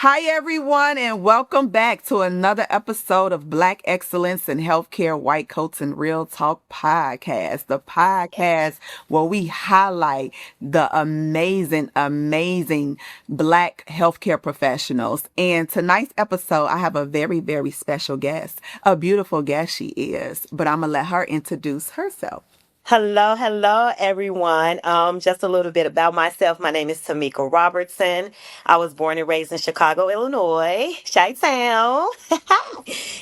Hi, everyone, and welcome back to another episode of Black Excellence in Healthcare White Coats and Real Talk podcast, the podcast where we highlight the amazing Black healthcare professionals. And tonight's episode, I have a very special guest, a beautiful guest she is, but I'm going to let her introduce herself. Hello, everyone. Just a little bit about myself. My name is Tamika Robertson. I was born and raised in Chicago, Illinois, Chi-Town.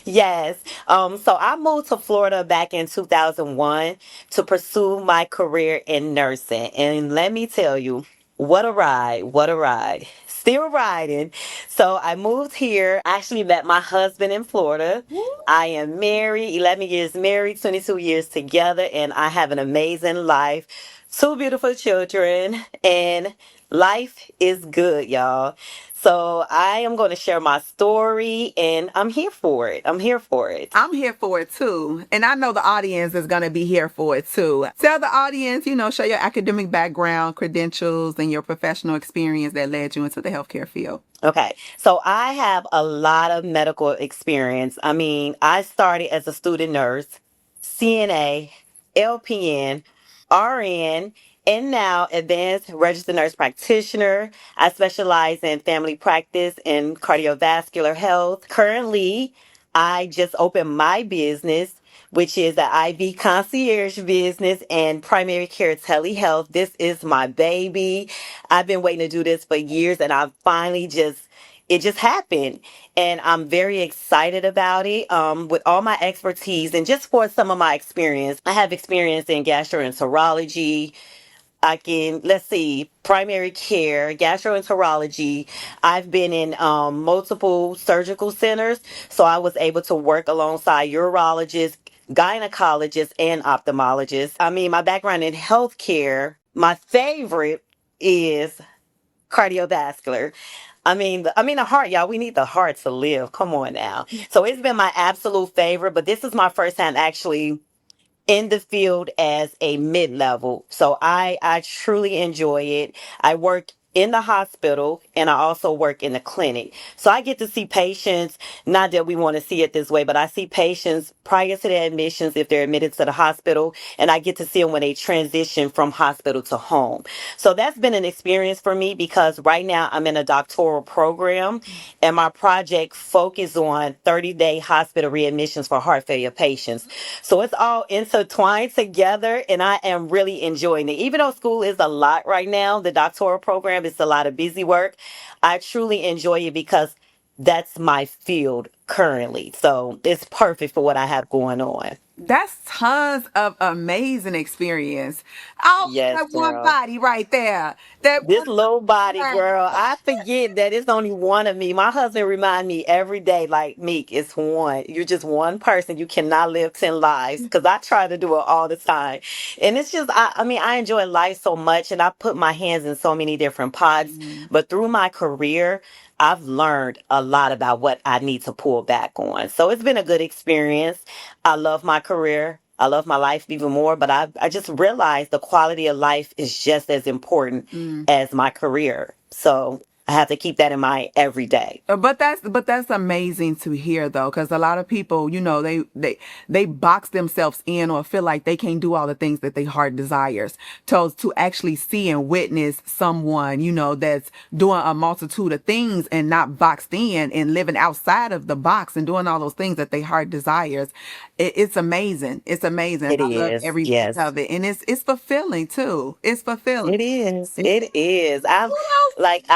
Yes. So I moved to Florida back in 2001 to pursue my career in nursing. And let me tell you, what a ride. What a ride. Still riding. So I moved here. I actually met my husband in Florida. I am married, 11 years married, 22 years together, and I have an amazing life. Two beautiful children, and life is good, y'all. So I am going to share my story, and I'm here for it. I'm here for it. I'm here for it too. And I know the audience is going to be here for it too. Tell the audience, show your academic background, credentials, and your professional experience that led you into the healthcare field. Okay, so I have a lot of medical experience. I mean, I started as a student nurse, CNA, LPN, RN, and now advanced registered nurse practitioner. I specialize in family practice and cardiovascular health. Currently, I just opened my business, which is the IV concierge business and primary care telehealth. This is my baby. I've been waiting to do this for years, and I finally it just happened. And I'm very excited about it. With all my expertise and just for some of my experience, I have experience in gastroenterology. Let's see, primary care, gastroenterology. I've been in multiple surgical centers, so I was able to work alongside urologists, gynecologists, and ophthalmologists. I mean, my background in healthcare, my favorite is cardiovascular. The heart, y'all. We need the heart to live. Come on now. So it's been my absolute favorite, but this is my first time actually in the field as a mid-level. So I truly enjoy it. I work in the hospital and I also work in the clinic. So I get to see patients, not that we want to see it this way, but I see patients prior to their admissions if they're admitted to the hospital, and I get to see them when they transition from hospital to home. So that's been an experience for me because right now I'm in a doctoral program and my project focuses on 30-day hospital readmissions for heart failure patients. So it's all intertwined together, and I am really enjoying it. Even though school is a lot right now, the doctoral program is a lot of busy work. I truly enjoy it because that's my field currently. So it's perfect for what I have going on. That's tons of amazing experience. Oh, Yes, that one girl. body right there. That This one little body body. girl, I forget that it's only one of me. My husband remind me every day, like, Meek, it's one. You're just one person. You cannot live 10 lives. Because I try to do it all the time. And it's just, I enjoy life so much, and I put my hands in so many different pots. Mhm. But through my career, I've learned a lot about what I need to pull back on. So it's been a good experience. I love my career. I love my life even more, but I just realized the quality of life is just as important Mm. as my career. So I have to keep that in mind every day. But that's amazing to hear though, because a lot of people, they box themselves in or feel like they can't do all the things that their heart desires. To actually see and witness someone, that's doing a multitude of things and not boxed in and living outside of the box and doing all those things that their heart desires. It's amazing. It's amazing. It I love is. every bit Yes. of it, and it's fulfilling too. It's fulfilling. It is. It is. I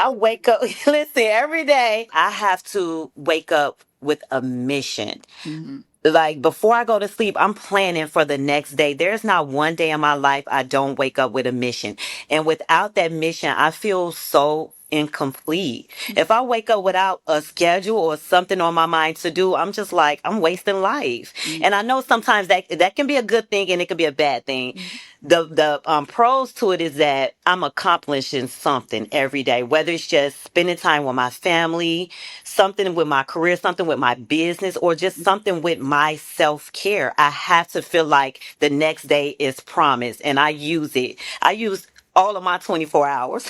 wake up, listen, every day I have to wake up with a mission. Mhm. Like before I go to sleep, I'm planning for the next day. There's not one day in my life I don't wake up with a mission. And without that mission, I feel so incomplete. If I wake up without a schedule or something on my mind to do, I'm just like, I'm wasting life. And I know sometimes that can be a good thing and it can be a bad thing. The pros to it is that I'm accomplishing something every day, whether it's just spending time with my family, something with my career, something with my business, or just something with my self-care. I have to feel like the next day is promised, and I use it. I use all of my 24 hours,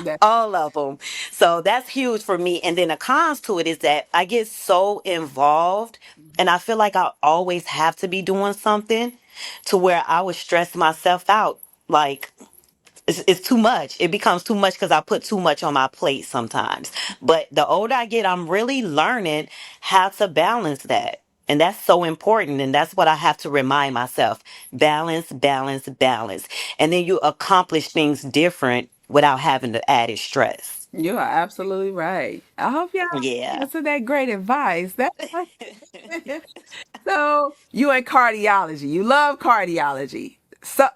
That all of them. So that's huge for me. And then the cons to it is that I get so involved and I feel like I always have to be doing something to where I would stress myself out. Like, it's too much. It becomes too much because I put too much on my plate sometimes. But the older I get, I'm really learning how to balance that. And that's so important. And that's what I have to remind myself. Balance, balance, balance. And then you accomplish things different without having the added stress. you are absolutely right. I hope y'all Yeah. listen to that great advice. That so you in cardiology. You love cardiology. So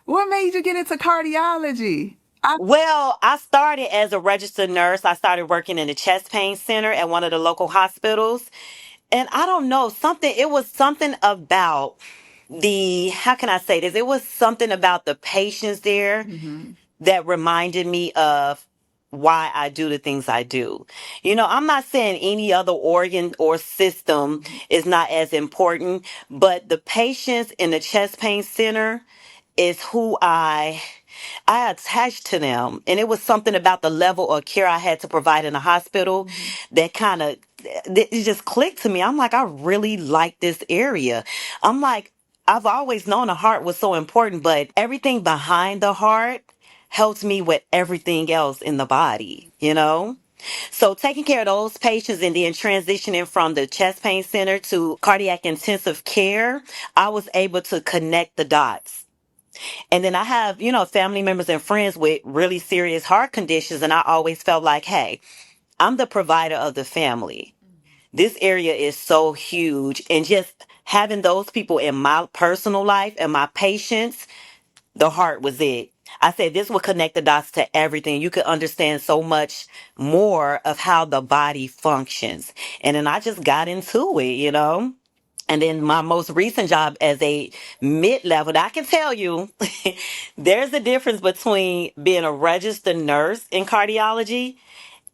what made you get into cardiology? I Well, I started as a registered nurse. I started working in the chest pain center at one of the local hospitals. And I don't know, it was something about how can I say this? It was something about the patients there Mhm. that reminded me of why I do the things I do. I'm not saying any other organ or system is not as important, but the patients in the chest pain center is who I attached to them. And it was something about the level of care I had to provide in the hospital Mhm. that it just clicked to me. I'm like, I really like this area. I'm like, I've always known the heart was so important, but everything behind the heart helps me with everything else in the body. So taking care of those patients and then transitioning from the chest pain center to cardiac intensive care, I was able to connect the dots. And then I have, family members and friends with really serious heart conditions. And I always felt like, hey, I'm the provider of the family. This area is so huge. And just having those people in my personal life and my patients, the heart was it. I said this will connect the dots to everything. You could understand so much more of how the body functions. And then I just got into it. And then my most recent job as a mid-level, I can tell you, there's a difference between being a registered nurse in cardiology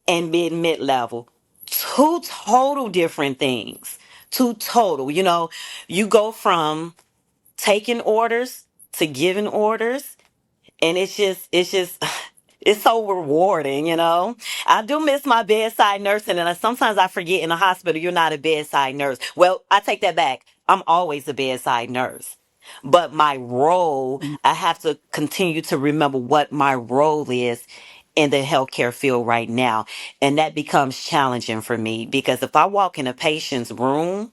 and being mid-level. Two total different things. Two total. You go from taking orders to giving orders, and it's just it's so rewarding. I do miss my bedside nursing, and sometimes I forget in the hospital you're not a bedside nurse. Well, I take that back. I'm always a bedside nurse. But my role, I have to continue to remember what my role is in the healthcare field right now. And that becomes challenging for me because if I walk in a patient's room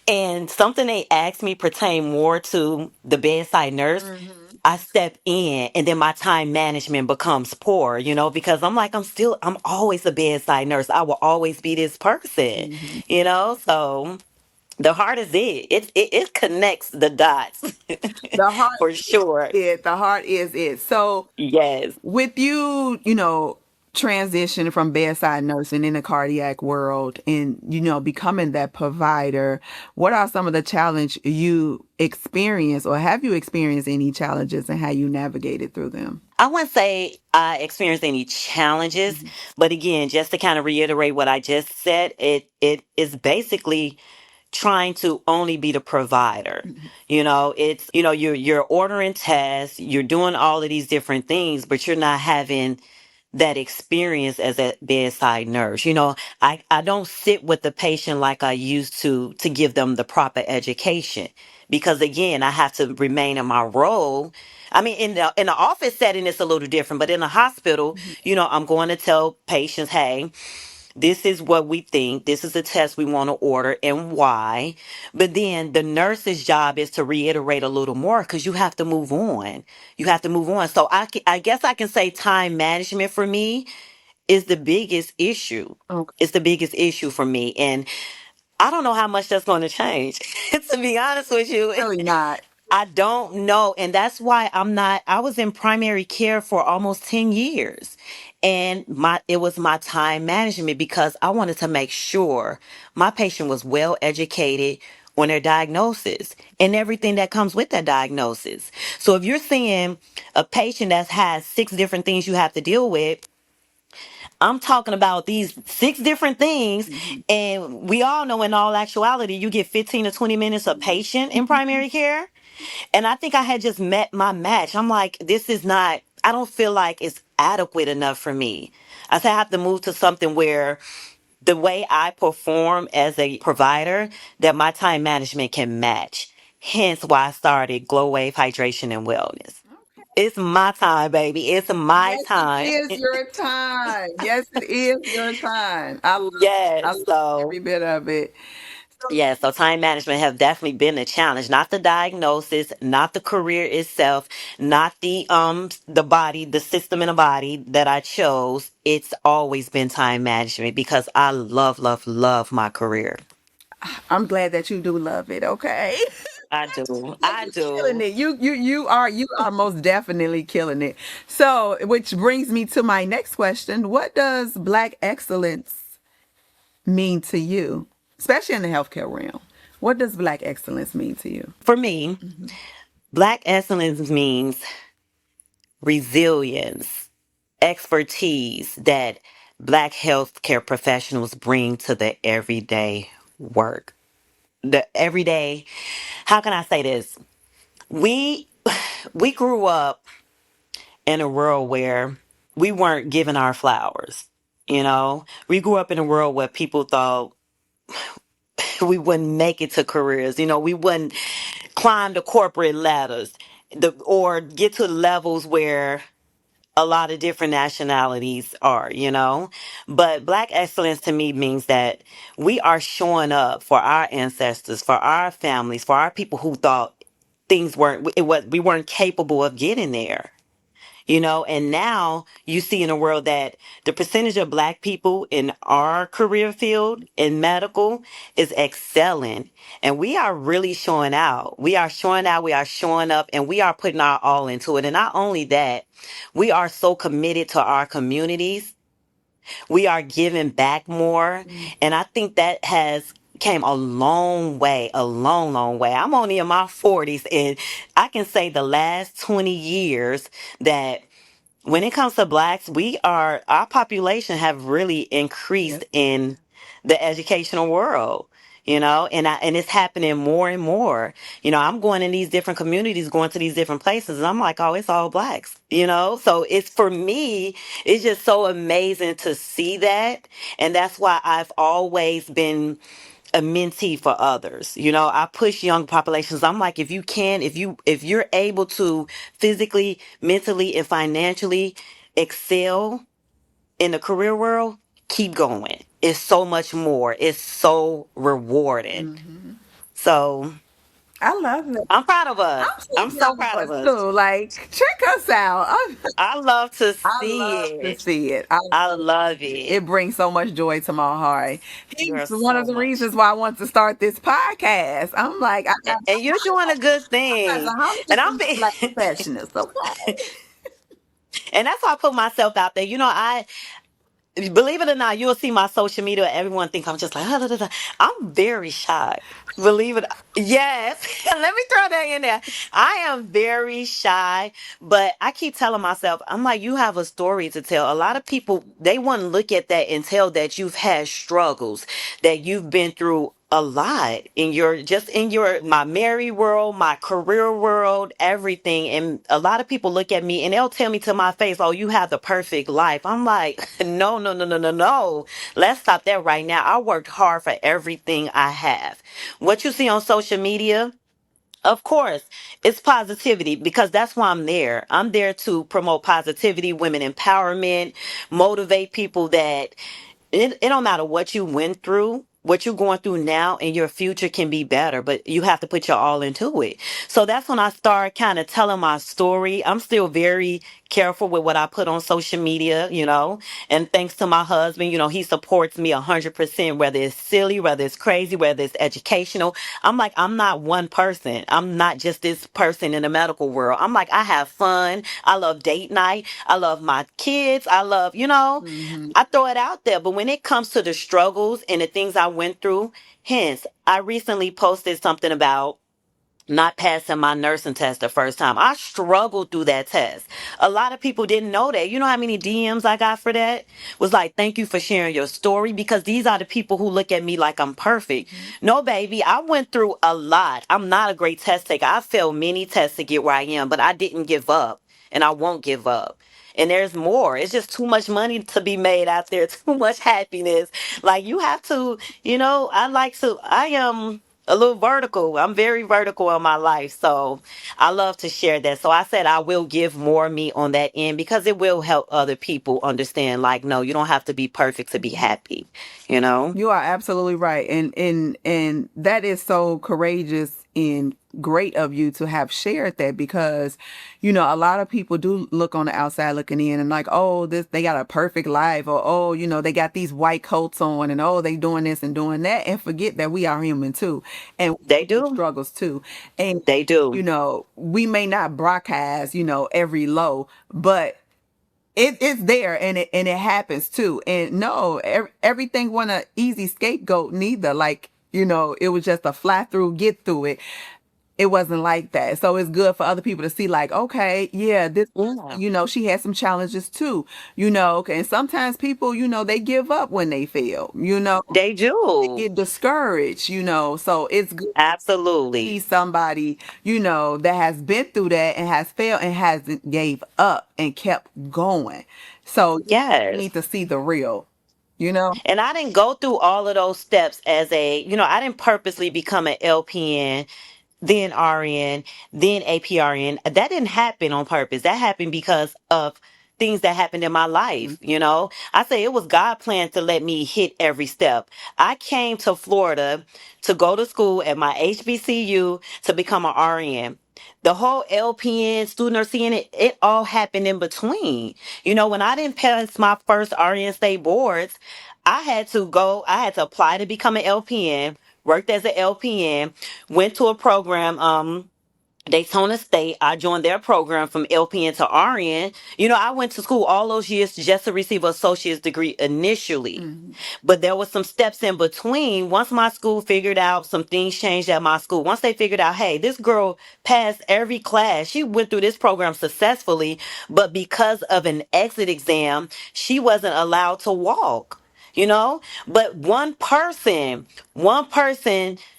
and something they ask me pertain more to the bedside nurse, Mhm. I step in and then my time management becomes poor, because I'm always a bedside nurse. I will always be this person. So the heart is it. It connects the dots The heart for sure. is it. The heart is it. So Yes. with you, transition from bedside nursing in the cardiac world and, becoming that provider, what are some of the challenge you experience or have you experienced any challenges and how you navigated through them? I wouldn't say I experienced any challenges, Mhm. but again, just to kind of reiterate what I just said, it is basically trying to only be the provider. Mhm. You're ordering tests, you're doing all of these different things, but you're not having that experience as a bedside nurse. I don't sit with the patient like I used to give them the proper education because again, I have to remain in my role. I mean, in the office setting, it's a little different, but in a hospital, Mhm. I'm going to tell patients, hey, this is what we think. This is a test we want to order and why. But then the nurse's job is to reiterate a little more because you have to move on. You have to move on. So I guess I can say time management for me is the biggest issue. Okay. It's the biggest issue for me. And I don't know how much that's going to change, to be honest with you. Really not. I don't know. And that's why I was in primary care for almost 10 years. And it was my time management because I wanted to make sure my patient was well educated on their diagnosis and everything that comes with that diagnosis. So if you're seeing a patient that has 6 different things you have to deal with, I'm talking about these 6 different things. Mhm. And we all know in all actuality, you get 15 to 20 minutes a patient in primary care. And I think I had just met my match. I'm like, this is not, I don't feel like it's adequate enough for me. I said, I have to move to something where the way I perform as a provider, that my time management can match. Hence why I started Glow Wave Hydration and Wellness. It's my time, baby. It's my Yes, it time. is your time. Yes, it is your time. I Yes. love So every bit of it. yeah, so time management have definitely been a challenge. Not the diagnosis, not the career itself, not the body, the system in the body that I chose. It's always been time management because I love, love, love my career. I'm glad that you do love it. Okay. I do. Like I you're killing do. it. You are most definitely killing it. So, which brings me to my next question. What does Black excellence mean to you? Especially in the healthcare realm. What does Black excellence mean to you? For me, Black excellence means resilience, expertise that Black healthcare professionals bring to the everyday work. The everyday, how can I say this? We we grew up in a world where we weren't given our flowers. You know, we grew up in a world where people thought we wouldn't make it to careers. You know, we wouldn't climb the corporate ladders, or get to levels where a lot of different nationalities are, you know. But Black excellence to me means that we are showing up for our ancestors, for our families, for our people who thought things weren't, we weren't capable of getting there. You know, and now you see in a world that the percentage of Black people in our career field in medical is excelling. And we are really showing out. We are showing out, we are showing up, and we are putting our all into it. And not only that, we are so committed to our communities. We are giving back more. And I think that has came a long way, a long, long way. I'm only in my 40s, and I can say the last 20 years that when it comes to Blacks, our population have really Yes. increased in the educational world, you know, and it's happening more and more. You know, I'm going in these different communities, going to these different places, and I'm like, oh, it's all Blacks, you know? So it's, for me, it's just so amazing to see that. And that's why I've always been a mentee for others. You know, I push young populations. I'm like, if you can, if you're able to physically, mentally, and financially excel in the career world, keep going. It's so much more. It's so rewarding. So I love it. I'm proud of us. I'm so I'm so proud proud of of us us. too. Like, check us out. I love to I see love to it. see it. I I love to love see it. it. It brings so much joy to my heart. You're It's one of so the much. reasons why I want to start this podcast. I'm like, And you're doing a good I got thing. a hundred And percent Black professionals. Okay. and that's why I put myself out there. You know, I believe it or not, you'll see my social media. Everyone think I'm just like, I'm very shy. Believe it. Yes. Let me throw that in there. I am very shy, but I keep telling myself, I'm like, you have a story to tell. A lot of people, they want to look at that and tell that you've had struggles, that you've been through a lot in my married world, my career world, everything. And a lot of people look at me and they'll tell me to my face, oh, you have the perfect life. I'm like, no, no, no, no, no, no. Let's stop that right now. I worked hard for everything I have. What you see on social media, of course, it's positivity because that's why I'm there. I'm there to promote positivity, women empowerment, motivate people that it don't matter what you went through. What you're going through now and your future can be better, but you have to put your all into it. So that's when I start kind of telling my story. I'm still very careful with what I put on social media, you know, and thanks to my husband, you know, he supports me 100%, whether it's silly, whether it's crazy, whether it's educational. I'm like, I'm not one person. I'm not just this person in the medical world. I'm like, I have fun. I love date night. I love my kids. I love, you know, Hmm. I throw it out there. But when it comes to the struggles and the things I went through, hence, I recently posted something about not passing my nursing test the first time. I struggled through that test. A lot of people didn't know that. You know how many DMs I got for that? Was like, thank you for sharing your story, because these are the people who look at me like I'm perfect. No, baby, I went through a lot. I'm not a great test taker. I failed many tests to get where I am, but I didn't give up, and I won't give up. And there's more. It's just too much money to be made out there, too much happiness. Like, you have to, I am a little vertical. I'm very vertical in my life. So I love to share that. So I said I will give more me on that end, because it will help other people understand, like, no, you don't have to be perfect to be happy, you know? You are absolutely right. And that is so courageous and great of you to have shared that, because, a lot of people do look on the outside looking in and like, oh, this, they got a perfect life, or, oh, they got these white coats on, and, oh, they doing this and doing that, and forget that we are human too. And They we do. struggles too. And, They do. we may not broadcast, every low, but it's there, and it happens too. And no, everything wasn't an easy scapegoat neither. Like, it was just a fly through, get through it. It wasn't like that. So it's good for other people to see, like, okay, yeah, this, Yeah. she had some challenges too, and sometimes people, they give up when they fail, They they do. get discouraged, so it's good see Absolutely. somebody, that has been through that and has failed and hasn't gave up and kept going. So you Yes. need to see the real, you know? And I didn't go through all of those steps I didn't purposely become an LPN, then RN, then APRN. That didn't happen on purpose. That happened because of things that happened in my life. I say it was God plan to let me hit every step. I came to Florida to go to school at my HBCU to become an RN. The whole LPN, student nurse, it all happened in between. When I didn't pass my first RN state boards, I had to apply to become an LPN, worked as an LPN, went to a program, Daytona State. I joined their program from LPN to RN. I went to school all those years just to receive an associate's degree initially. Mhm. But there was some steps in between. Once my school figured out, some things changed at my school. Once they figured out, hey, this girl passed every class. She went through this program successfully, but because of an exit exam, she wasn't allowed to walk. You know? But one person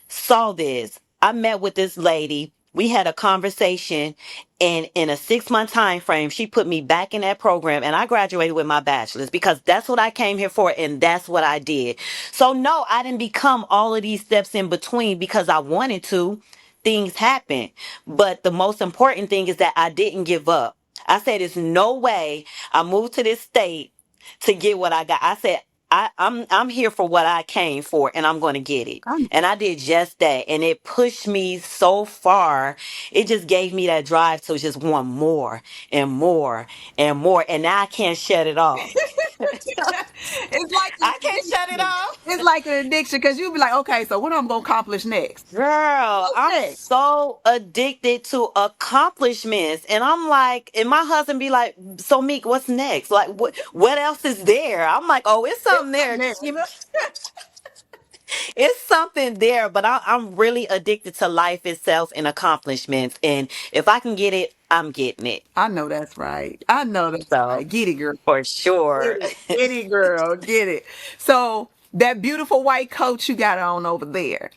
saw this. I met with this lady. We had a conversation, and in a 6-month time frame, she put me back in that program, and I graduated with my bachelor's, because that's what I came here for, and that's what I did. So no, I didn't become all of these steps in between because I wanted to. Things happen. But the most important thing is that I didn't give up. I said, there's no way I moved to this state to get what I got. I said, I'm here for what I came for, and I'm going to get it. I, And I did just that, and it pushed me so far. It just gave me that drive to just want more and more and more, and now I can't shut it off. it's like an I can't shut it addiction. off. It's like an addiction, because you'll be like, okay, so what am I going to accomplish next? Girl, What's I'm next? so addicted to accomplishments. And I'm like, and my husband be like, so Meek, what's next? Like, what else is there? I'm like, oh, it's It's something there. something there. It's something there, but I'm really addicted to life itself and accomplishments. And if I can get it, I'm getting it. I know that's right. I know that's So, right. Get it, girl. for Get sure. it. Get it, girl. Get it. So that beautiful white coat you got on over there.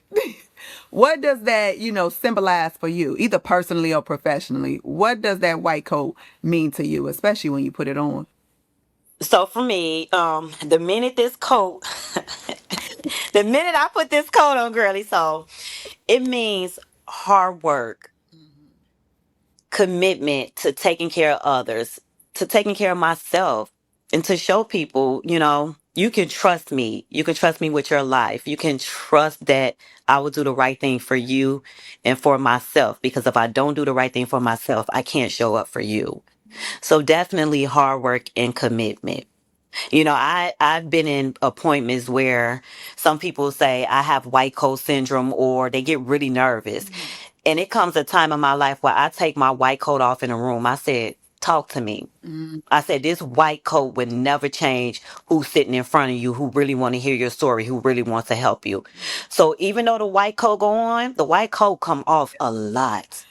What does that, symbolize for you, either personally or professionally? What does that white coat mean to you, especially when you put it on? So for me, the minute this coat, the minute I put this coat on, girly, so it means hard work, commitment to taking care of others, to taking care of myself, and to show people, you can trust me. You can trust me with your life. You can trust that I will do the right thing for you and for myself. Because if I don't do the right thing for myself, I can't show up for you. So definitely hard work and commitment. I've been in appointments where some people say I have white coat syndrome, or they get really nervous. Mhm. And it comes a time in my life where I take my white coat off in a room. I said, talk to me. Mm. I said, this white coat would never change who's sitting in front of you, who really want to hear your story, who really wants to help you. So even though the white coat go on, the white coat come off a lot,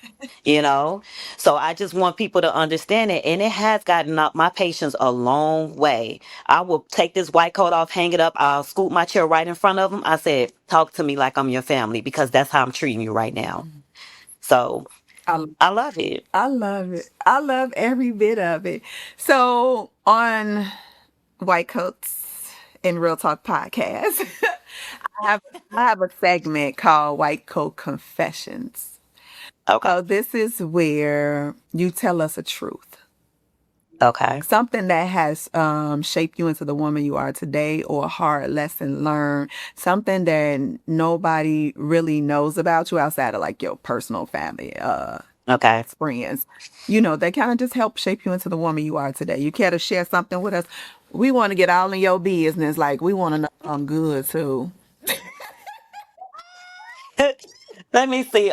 you know? So I just want people to understand it. And it has gotten up my patients a long way. I will take this white coat off, hang it up. I'll scoot my chair right in front of them. I said, talk to me like I'm your family because that's how I'm treating you right now. So I, I love it. I love it. I love every bit of it. So on White Coats in Real Talk podcast, I have a segment called White Coat Confessions. Okay. So this is where you tell us a truth. Okay. Something that has shaped you into the woman you are today, or a hard lesson learned, something that nobody really knows about you outside of like your personal family, Okay. friends, they kind of just help shape you into the woman you are today. You care to share something with us? We want to get all in your business. Like, we want to know I'm good too. Let me see.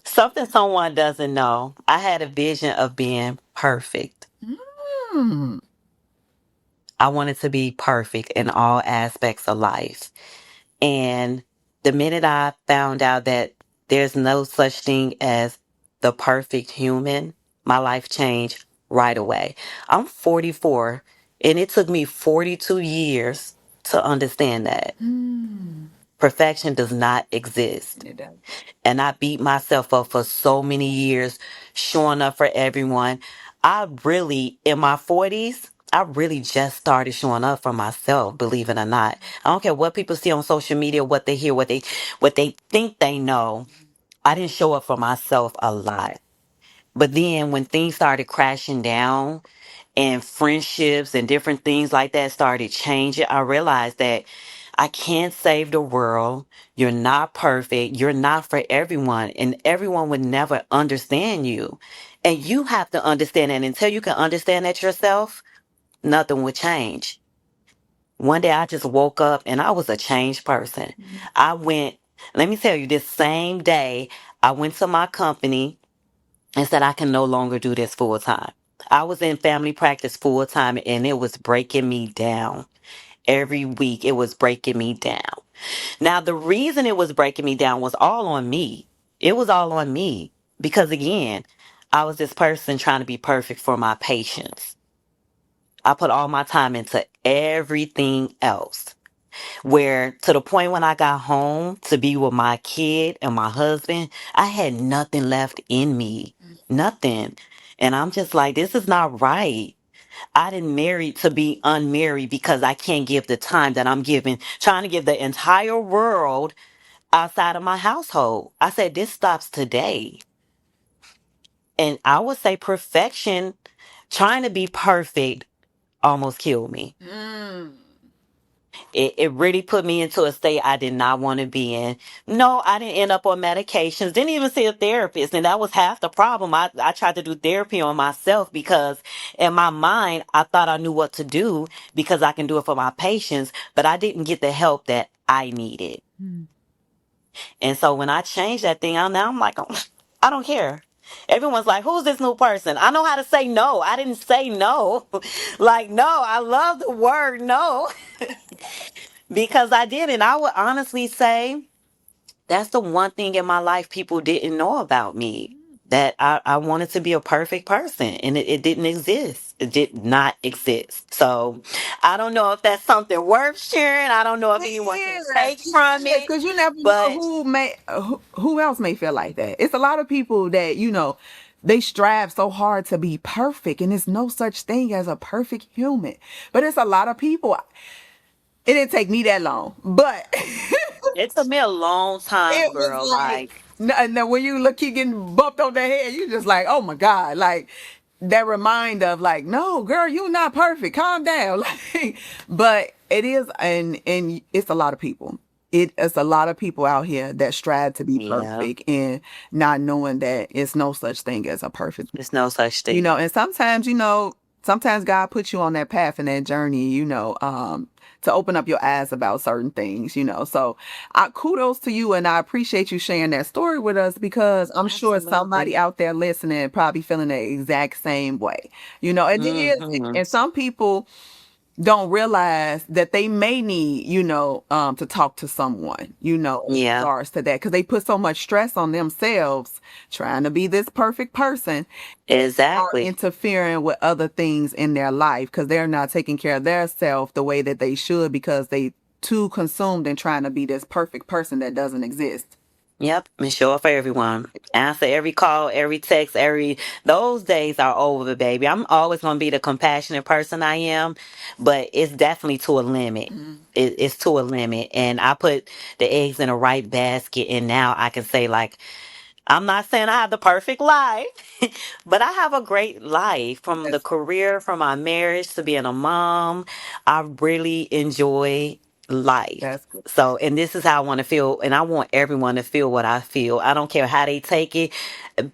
Something someone doesn't know. I had a vision of being perfect. Hmm. I wanted to be perfect in all aspects of life. And the minute I found out that there's no such thing as the perfect human, my life changed right away. I'm 44, and it took me 42 years to understand that Hmm. perfection does not exist. It does. And I beat myself up for so many years, showing up for everyone. I really, in my 40s, I really just started showing up for myself, believe it or not. I don't care what people see on social media, what they hear, what they think they know. I didn't show up for myself a lot. But then when things started crashing down and friendships and different things like that started changing, I realized that I can't save the world. You're not perfect. You're not for everyone, and everyone would never understand you. And you have to understand that until you can understand that yourself, nothing will change. One day I just woke up and I was a changed person. I went, let me tell you, this same day, I went to my company and said, I can no longer do this full time. I was in family practice full time and it was breaking me down. Every week it was breaking me down. Now, the reason it was breaking me down was all on me. It was all on me because, again, I was this person trying to be perfect for my patients. I put all my time into everything else. Where to the point when I got home to be with my kid and my husband, I had nothing left in me. Nothing. And I'm just like, this is not right. I didn't marry to be unmarried because I can't give the time that I'm giving, trying to give the entire world outside of my household. I said, this stops today. And I would say perfection, trying to be perfect, almost killed me. Mm. It really put me into a state I did not want to be in. No, I didn't end up on medications, didn't even see a therapist. And that was half the problem. I tried to do therapy on myself because in my mind, I thought I knew what to do because I can do it for my patients, but I didn't get the help that I needed. Mm. And so when I changed that thing out, now I'm like, oh, I don't care. Everyone's like, who's this new person? I know how to say no. I didn't say no. Like, no, I love the word no because I did. And I would honestly say that's the one thing in my life people didn't know about me, that I wanted to be a perfect person and it didn't exist. It did not exist. So I don't know if that's something worth sharing. I don't know if anyone can take from it, Because you never know but who else may feel like that. It's a lot of people that they strive so hard to be perfect, and there's no such thing as a perfect human. But it's a lot of people. It didn't take me that long, but it took me a long time, it was girl. like, Like, now when you look, keep getting bumped on the head, you just like, oh my God, like that reminder of like, no, girl, you're not perfect. Calm down. Like, but it is, and it's a lot of people. It's a lot of people out here that strive to be yeah, perfect and not knowing that it's no such thing as a perfect. there's no such thing. And sometimes, sometimes God puts you on that path and that journey, to open up your eyes about certain things, So kudos to you, and I appreciate you sharing that story with us, because I'm sure somebody Absolutely. out there listening probably feeling the exact same way, and it is, Hmm. and some people don't realize that they may need, to talk to someone, in Yeah, regards to that, because they put so much stress on themselves trying to be this perfect person, are exactly. interfering with other things in their life because they're not taking care of their self the way that they should, because they too consumed in trying to be this perfect person that doesn't exist. Yep, and show up for everyone. Answer every call, every text, those days are over, baby. I'm always gonna be the compassionate person I am, but it's definitely to a limit. Mm. It's to a limit, and I put the eggs in the right basket, and now I can say, like, I'm not saying I have the perfect life, but I have a great life, from the That's career, from my marriage to being a mom. I really enjoy life. that's good. So, and this is how I want to feel, and I want everyone to feel what I feel. I don't care how they take it.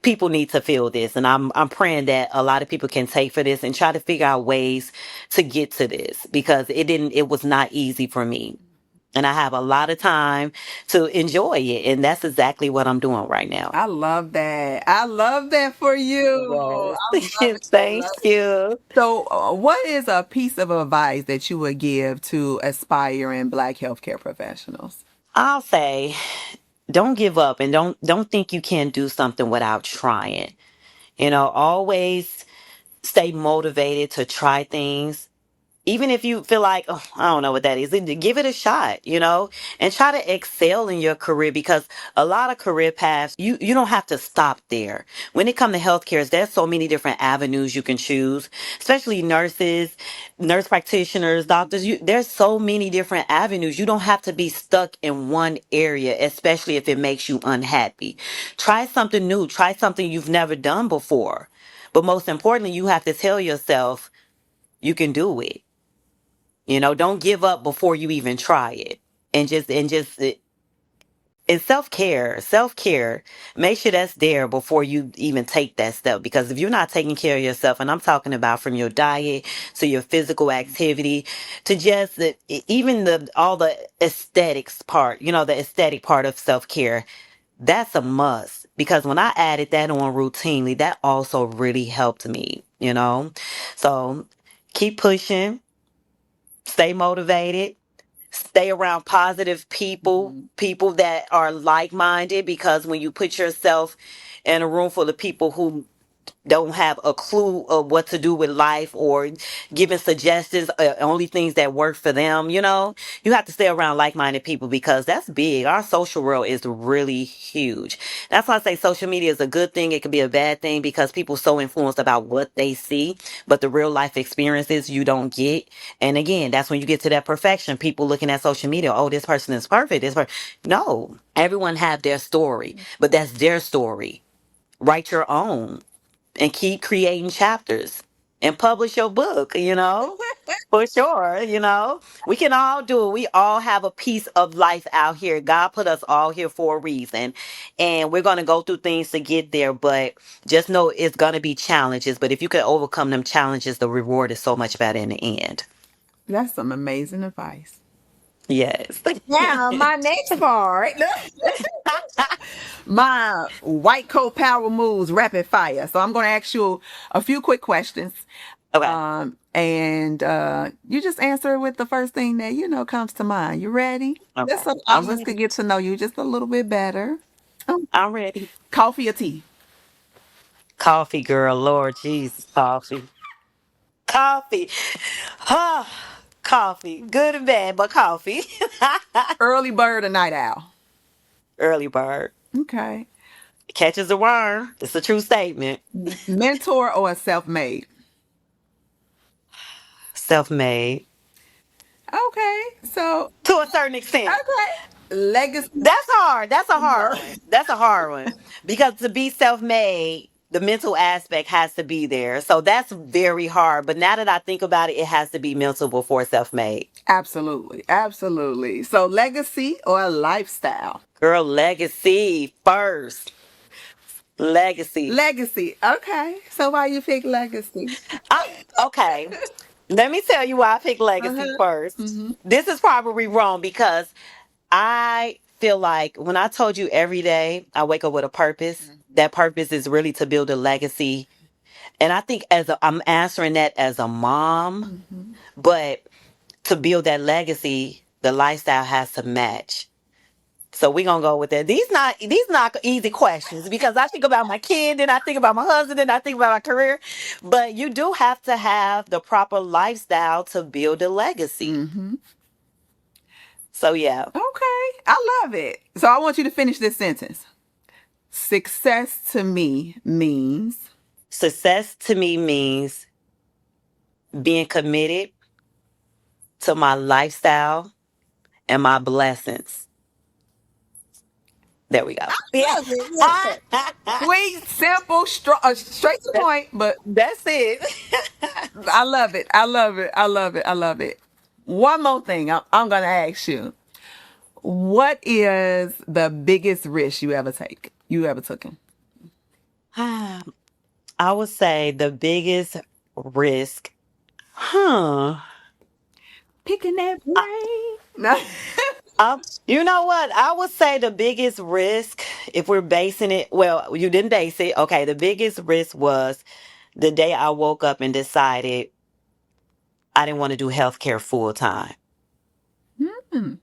People need to feel this, and I'm praying that a lot of people can take for this and try to figure out ways to get to this, because it was not easy for me. And I have a lot of time to enjoy it, and that's exactly what I'm doing right now. I love that. I love that for you. Yes. I love it. I Thank love it. you. So, what is a piece of advice that you would give to aspiring Black healthcare professionals? I'll say, don't give up, and don't think you can't do something without trying. Always stay motivated to try things. Even if you feel like, oh, I don't know what that is, then give it a shot, and try to excel in your career, because a lot of career paths, you don't have to stop there. When it comes to healthcare, there's so many different avenues you can choose, especially nurses, nurse practitioners, doctors. There's so many different avenues. You don't have to be stuck in one area, especially if it makes you unhappy. Try something new, try something you've never done before. But most importantly, you have to tell yourself you can do it. Don't give up before you even try it. And self care, make sure that's there before you even take that step. Because if you're not taking care of yourself, and I'm talking about from your diet to your physical activity to just even all the aesthetics part, the aesthetic part of self-care, that's a must. Because when I added that on routinely, that also really helped me. So keep pushing, stay motivated, stay around positive people, Mhm. people that are like-minded, because when you put yourself in a room full of people who don't have a clue of what to do with life, or giving suggestions, only things that work for them, you have to stay around like-minded people, because that's big. Our social world is really huge. That's why I say social media is a good thing. It could be a bad thing, because people so influenced about what they see, but the real life experiences you don't get. And again, that's when you get to that perfection. People looking at social media, oh, this person is perfect. No, everyone have their story, but that's their story. Write your own, and keep creating chapters, and publish your book. For sure. We can all do it. We all have a piece of life out here. God put us all here for a reason. And we're going to go through things to get there. But just know it's going to be challenges. But if you can overcome them challenges, the reward is so much better in the end. That's some amazing advice. Yes. Now, my next part, my white coat power moves rapid fire. So I'm going to ask you a few quick questions. Okay. And you just answer with the first thing that comes to mind. You ready? Just Okay. so the I'm audience could ready. get to know you just a little bit better. I'm ready. Coffee or tea? Coffee, girl. Lord Jesus, coffee. Coffee. Coffee. Good and bad, but coffee. Early bird or night owl? Early bird. Okay. Catches the worm. It's a true statement. Mentor or self-made? Self made. Okay. So, To a certain extent. okay. Legacy. That's hard. That's a hard one. That's a hard one. Because to be self made, the mental aspect has to be there. So that's very hard. But now that I think about it, it has to be mental before self made. Absolutely. Absolutely. So, legacy or lifestyle? Girl, legacy first. Legacy. Legacy. Okay. So why you pick legacy? Okay. Let me tell you why I picked legacy Uh-huh. first. Mm-hmm. This is probably wrong because I feel like when I told you every day I wake up with a purpose, that purpose is really to build a legacy. And I think I'm answering that as a mom, Mm-hmm. but to build that legacy, the lifestyle has to match. So we're gonna go with that. These not easy questions because I think about my kid, then I think about my husband, then I think about my career. But you do have to have the proper lifestyle to build a legacy. Mm-hmm. So yeah. Okay. I love it. So I want you to finish this sentence. Success to me means. Success to me means being committed to my lifestyle and my blessings. There we go. Yeah. Love it. Sweet, simple, straight to the point, but That's it. I love it. I love it. I love it. I love it. One more thing I'm going to ask you. What is the biggest risk you ever take? You ever taken? I would say the biggest risk, huh? Picking that I, brain. No. you know what? I would say the biggest risk, if we're basing it, well, you didn't base it. Okay, the biggest risk was the day I woke up and decided I didn't want to do healthcare full time. Hmm.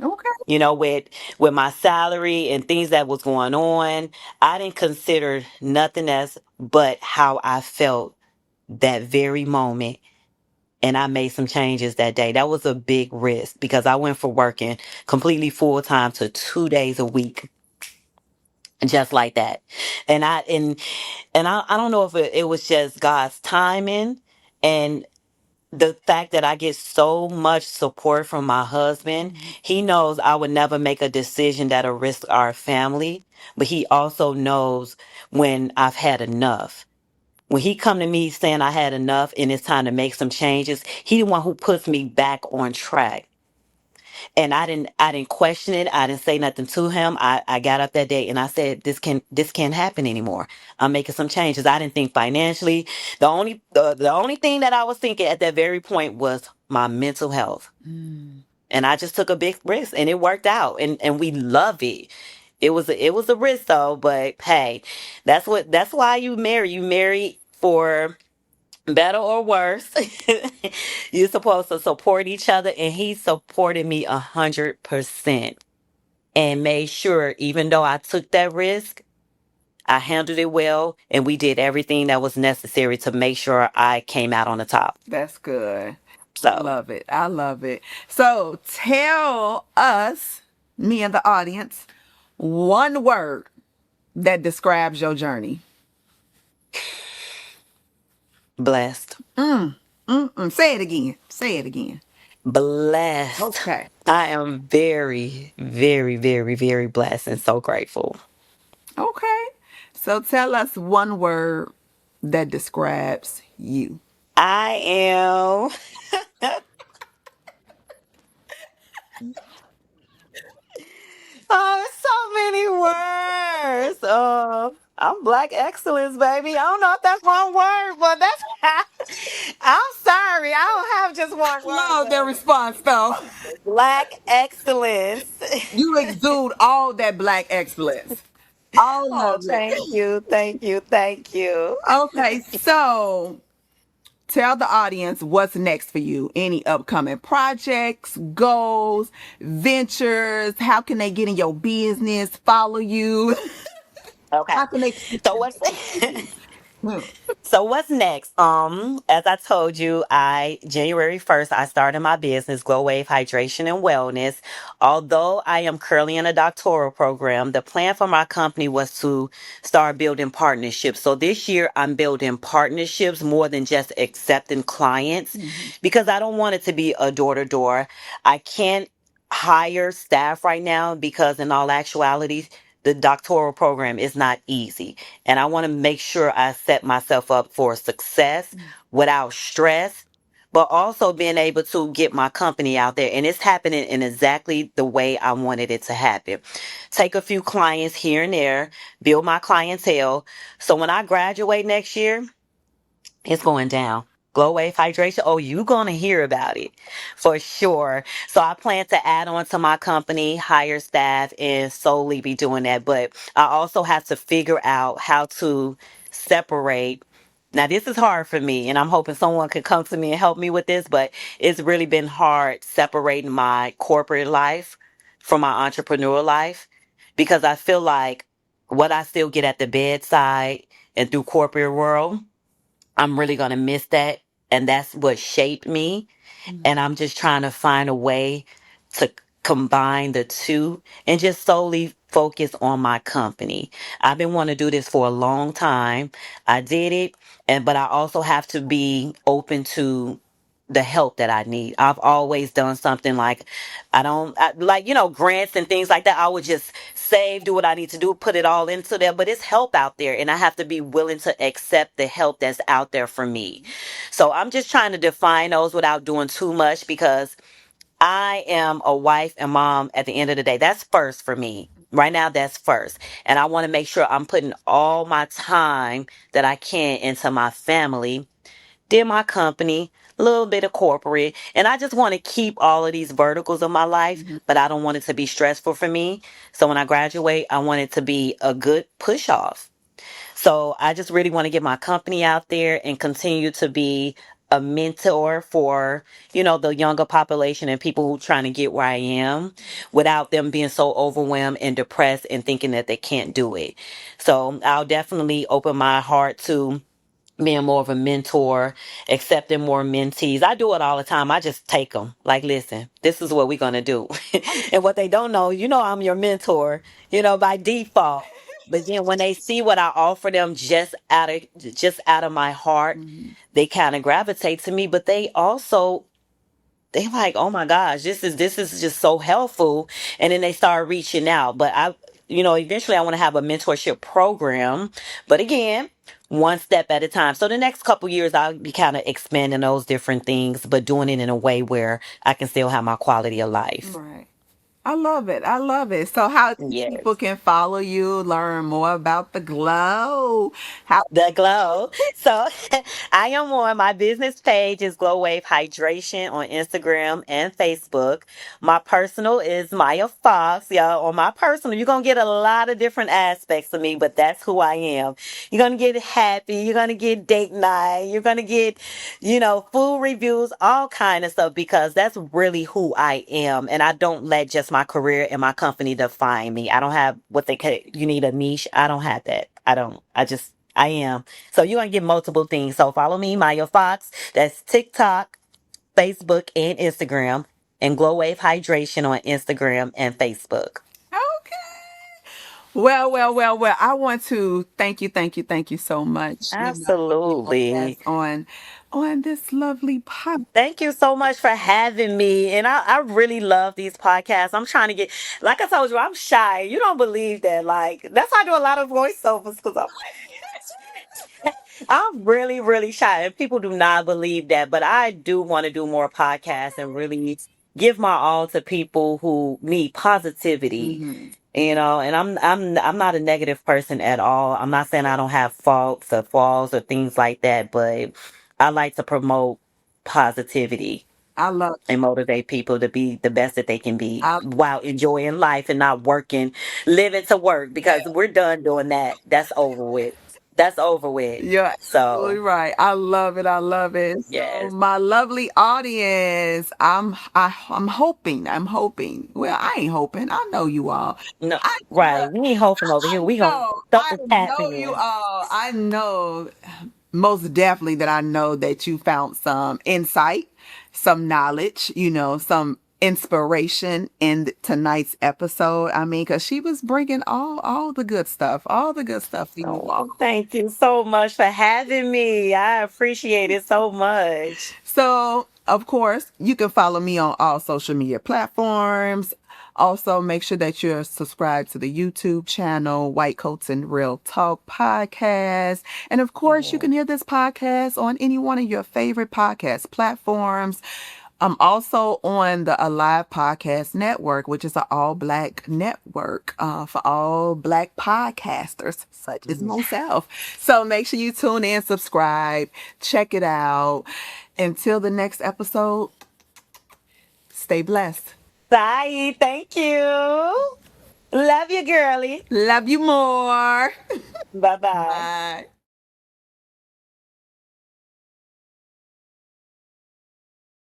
Okay. You know, with my salary and things that was going on, I didn't consider nothing else but how I felt that very moment. And I made some changes that day. That was a big risk because I went from working completely full time to 2 days a week, just like that. And I don't know if it was just God's timing and the fact that I get so much support from my husband. He knows I would never make a decision that'll risk our family, but he also knows when I've had enough. When he come to me saying I had enough and it's time to make some changes, he the one who puts me back on track. And I didn't question it. I didn't say nothing to him. I got up that day and I said, this can't happen anymore. I'm making some changes. I didn't think financially. The only thing that I was thinking at that very point was my mental health. Mm. And I just took a big risk and it worked out and we love it. It was a risk though, but hey, that's why you marry. You marry for better or worse. You're supposed to support each other, and he supported me 100% and made sure, even though I took that risk, I handled it well, and we did everything that was necessary to make sure I came out on the top. That's good. I So, love it. I love it. So tell us, me and the audience, one word that describes your journey. blessed. Say it again. Say it again. Blessed. Okay. I am very, very, very, very blessed and so grateful. Okay. So tell us one word that describes you. I am. Oh, so many words. I'm black excellence, baby. I don't know if that's one word, but that's. I'm sorry. I don't have just one Love their word, response though. baby. Black excellence. You exude all that black excellence. All Oh, of thank it. you, thank you, thank you. Okay, so tell the audience what's next for you. Any upcoming projects, goals, ventures? How can they get in your business, follow you? Okay. How can they So what's Hmm. So what's next? As I told you, I January 1st I started my business, Glow Wave Hydration and Wellness. Although I am currently in a doctoral program, the plan for my company was to start building partnerships. So this year I'm building partnerships more than just accepting clients because I don't want it to be a door to door. I can't hire staff right now because in all actuality, the doctoral program is not easy. And I want to make sure I set myself up for success without stress, but also being able to get my company out there. And it's happening in exactly the way I wanted it to happen. Take a few clients here and there, build my clientele. So when I graduate next year, it's going down. Glow wave hydration. Oh, you gonna hear about it for sure. So I plan to add on to my company, hire staff, and solely be doing that. But I also have to figure out how to separate. Now this is hard for me, and I'm hoping someone could come to me and help me with this. But it's really been hard separating my corporate life from my entrepreneurial life because I feel like what I still get at the bedside and through corporate world, I'm really going to miss that. And that's what shaped me. And I'm just trying to find a way to combine the two and just solely focus on my company. I've been wanting to do this for a long time. I did it, but I also have to be open to the help that I need. I've always done something like like grants and things like that. I would just save, do what I need to do, put it all into there, but it's help out there and I have to be willing to accept the help that's out there for me. So I'm just trying to define those without doing too much because I am a wife and mom at the end of the day. That's first for me. Right now, that's first. And I want to make sure I'm putting all my time that I can into my family, then my company, a little bit of corporate. And I just want to keep all of these verticals of my life, but I don't want it to be stressful for me. So when I graduate, I want it to be a good push off. So I just really want to get my company out there and continue to be a mentor for, the younger population and people who trying to get where I am without them being so overwhelmed and depressed and thinking that they can't do it. So I'll definitely open my heart to being more of a mentor, accepting more mentees. I do it all the time. I just take them. Like, listen, this is what we're going to do. And what they don't know, I'm your mentor, by default. But then when they see what I offer them just out of my heart, they kind of gravitate to me, but they like, oh my gosh, this is just so helpful. And then they start reaching out. But eventually I want to have a mentorship program. But again, one step at a time. So the next couple years I'll be kind of expanding those different things, but doing it in a way where I can still have my quality of life. Right. I love it. I love it. So how people Yes. can follow you, learn more about the glow. How The glow. So I am on my business page is Glow Wave Hydration on Instagram and Facebook. My personal is Maya Fox. Y'all, on my personal, you're gonna get a lot of different aspects of me, but that's who I am. You're gonna get happy, you're gonna get date night, you're gonna get, food reviews, all kind of stuff because that's really who I am. And I don't let just my career and my company define me. I don't have what they call you need a niche. I don't have that. I don't. I am. So you're going to get multiple things. So follow me, Maya Fox. That's TikTok, Facebook, and Instagram. And Glow Wave Hydration on Instagram and Facebook. okay. Well. I want to thank you so much. Yes, Absolutely. on this lovely podcast. Thank you so much for having me. And I really love these podcasts. I'm trying to get, like I told you, I'm shy. You don't believe that. Like, that's why I do a lot of voiceovers because I'm really, really shy, and people do not believe that. But I do want to do more podcasts and really give my all to people who need positivity. And I'm not a negative person at all. I'm not saying I don't have faults or flaws or things like that, but I like to promote positivity I love. and motivate people to be the best that they can be I while enjoying life and not working, living to work because we're done doing that. That's over with. That's over with. You're absolutely So, right. I love it. I love it. So, yes. my lovely audience, I'm hoping. I'm hoping. Well, I ain't hoping. I know you all. No, I right. We ain't hoping over here. We gonna I something know you tapping. all. I know most definitely that I know that you found some insight, some knowledge, some inspiration in tonight's episode. I mean, because she was bringing all the good stuff to you all. Oh, thank you so much for having me. I appreciate it so much. So Of course, you can follow me on all social media platforms. Also, make sure that you're subscribed to the YouTube channel, White Coats and Real Talk Podcast. And of course, you Yeah. can hear this podcast on any one of your favorite podcast platforms. I'm also on the Alive Podcast Network, which is an all Black network for all Black podcasters, such as Mhm. myself. So make sure you tune in, subscribe, check it out. Until the next episode, stay blessed. Bye. Thank you. Love you, girly. Love you more. Bye bye. Bye.